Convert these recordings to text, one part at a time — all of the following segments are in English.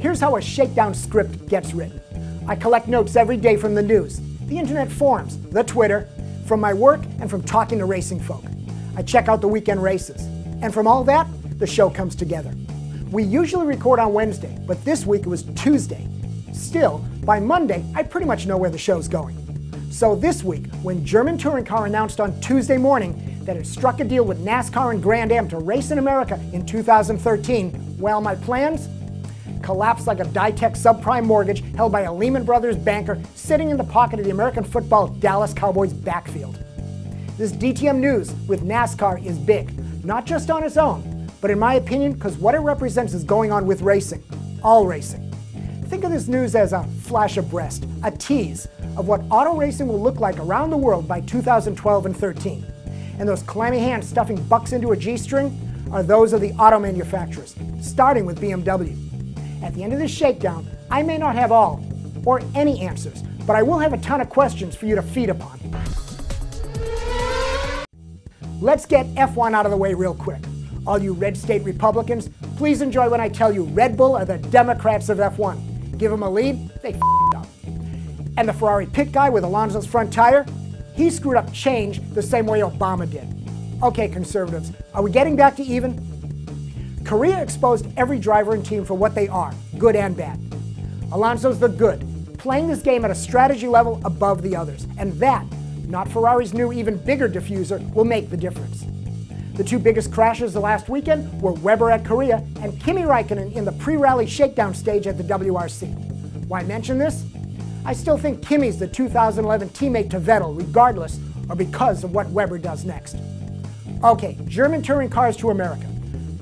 Here's how a shakedown script gets written. I collect notes every day from the news, the internet forums, the Twitter, from my work and from talking to racing folk. I check out the weekend races. And from all that, the show comes together. We usually record on Wednesday, but this week it was Tuesday. Still, by Monday, I pretty much know where the show's going. So this week, when German Touring Car announced on Tuesday morning that it struck a deal with NASCAR and Grand-Am to race in America in 2013, well, my plans collapsed like a Ditech subprime mortgage held by a Lehman Brothers banker sitting in the pocket of the American football Dallas Cowboys backfield. This DTM news with NASCAR is big, not just on its own, but in my opinion, because what it represents is going on with racing, all racing. Think of this news as a flash of breast, a tease of what auto racing will look like around the world by 2012 and 13. And those clammy hands stuffing bucks into a G-string are those of the auto manufacturers, starting with BMW. At the end of this shakedown, I may not have all or any answers, but I will have a ton of questions for you to feed upon. Let's get F1 out of the way real quick. All you red state Republicans, please enjoy when I tell you Red Bull are the Democrats of F1. Give them a lead, they f***ed up. And the Ferrari pit guy with Alonso's front tire, he screwed up change the same way Obama did. Okay, conservatives, are we getting back to even? Korea exposed every driver and team for what they are, good and bad. Alonso's the good, playing this game at a strategy level above the others. And that, not Ferrari's new even bigger diffuser, will make the difference. The two biggest crashes the last weekend were Webber at Korea and Kimi Räikkönen in the pre-rally shakedown stage at the WRC. Why mention this? I still think Kimi's the 2011 teammate to Vettel, regardless or because of what Webber does next. Okay, German touring cars to America.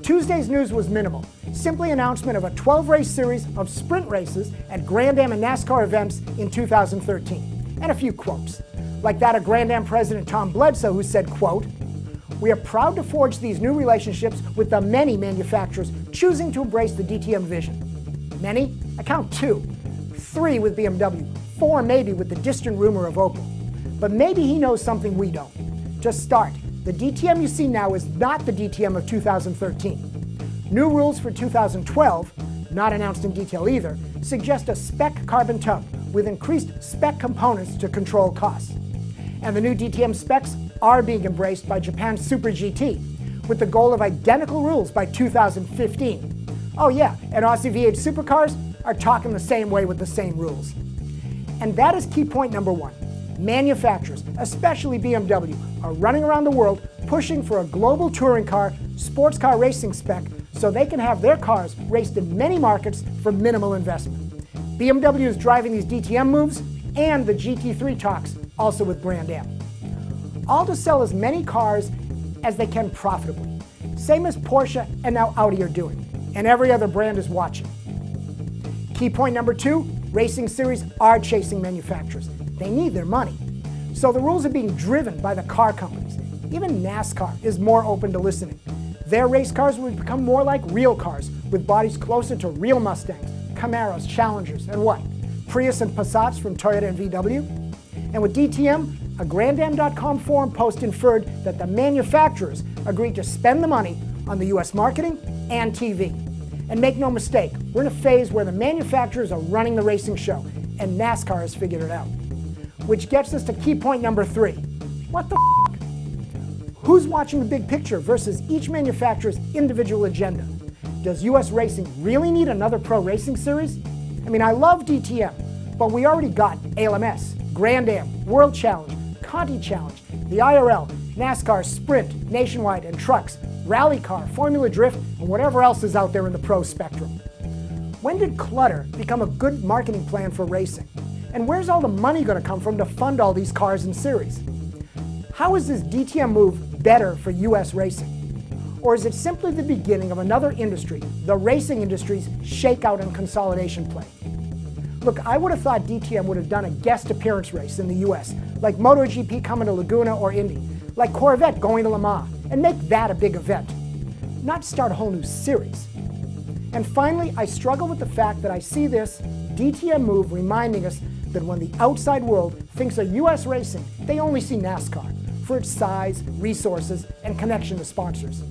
Tuesday's news was minimal, simply announcement of a 12-race series of sprint races at Grand-Am and NASCAR events in 2013, and a few quotes, like that of Grand-Am President Tom Bledsoe, who said, quote, "We are proud to forge these new relationships with the many manufacturers choosing to embrace the DTM vision." Many? I count 2. 3 with BMW, 4 maybe with the distant rumor of Opel. But maybe he knows something we don't. To start, the DTM you see now is not the DTM of 2013. New rules for 2012, not announced in detail either, suggest a spec carbon tub with increased spec components to control costs. And the new DTM specs are being embraced by Japan's Super GT, with the goal of identical rules by 2015. Oh yeah, and Aussie V8 supercars are talking the same way with the same rules. And that is key point number 1. Manufacturers, especially BMW, are running around the world pushing for a global touring car, sports car racing spec so they can have their cars raced in many markets for minimal investment. BMW is driving these DTM moves and the GT3 talks, also with Grand-Am. All to sell as many cars as they can profitably. Same as Porsche and now Audi are doing, and every other brand is watching. Key point number 2, racing series are chasing manufacturers. They need their money. So the rules are being driven by the car companies. Even NASCAR is more open to listening. Their race cars will become more like real cars, with bodies closer to real Mustangs, Camaros, Challengers, and what? Prius and Passats from Toyota and VW? And with DTM, a Grand-Am.com forum post inferred that the manufacturers agreed to spend the money on the US marketing and TV. And make no mistake, we're in a phase where the manufacturers are running the racing show, and NASCAR has figured it out. Which gets us to key point number 3. What the f***? Who's watching the big picture versus each manufacturer's individual agenda? Does US racing really need another pro racing series? I mean, I love DTM, but we already got ALMS, Grand-Am, World Challenge, Conti Challenge, the IRL, NASCAR Sprint, Nationwide, and Trucks, Rally Car, Formula Drift, and whatever else is out there in the pro spectrum. When did clutter become a good marketing plan for racing? And where's all the money going to come from to fund all these cars and series? How is this DTM move better for US racing? Or is it simply the beginning of another industry, the racing industry's shakeout and consolidation play? Look, I would have thought DTM would have done a guest appearance race in the US, like MotoGP coming to Laguna or Indy, like Corvette going to Le Mans, and make that a big event, not start a whole new series. And finally, I struggle with the fact that I see this DTM move reminding us that when the outside world thinks of US racing, they only see NASCAR for its size, resources, and connection to sponsors.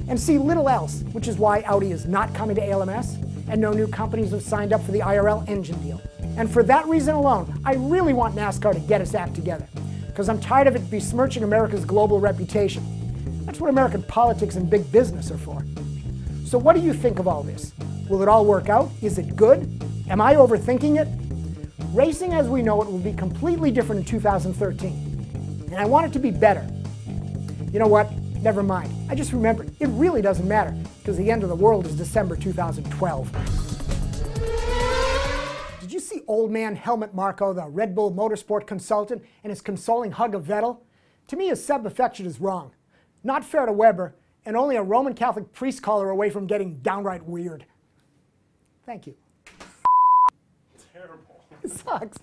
And see little else, which is why Audi is not coming to ALMS, and no new companies have signed up for the IRL engine deal. And for that reason alone, I really want NASCAR to get its act together, because I'm tired of it besmirching America's global reputation. That's what American politics and big business are for. So what do you think of all this? Will it all work out? Is it good? Am I overthinking it? Racing as we know it will be completely different in 2013, and I want it to be better. You know what? Never mind. I just remembered, it really doesn't matter, because the end of the world is December 2012. Did you see old man Helmut Marko, the Red Bull motorsport consultant, and his consoling hug of Vettel? To me, his sub-affection is wrong. Not fair to Weber, and only a Roman Catholic priest caller away from getting downright weird. Thank you. Terrible. It sucks.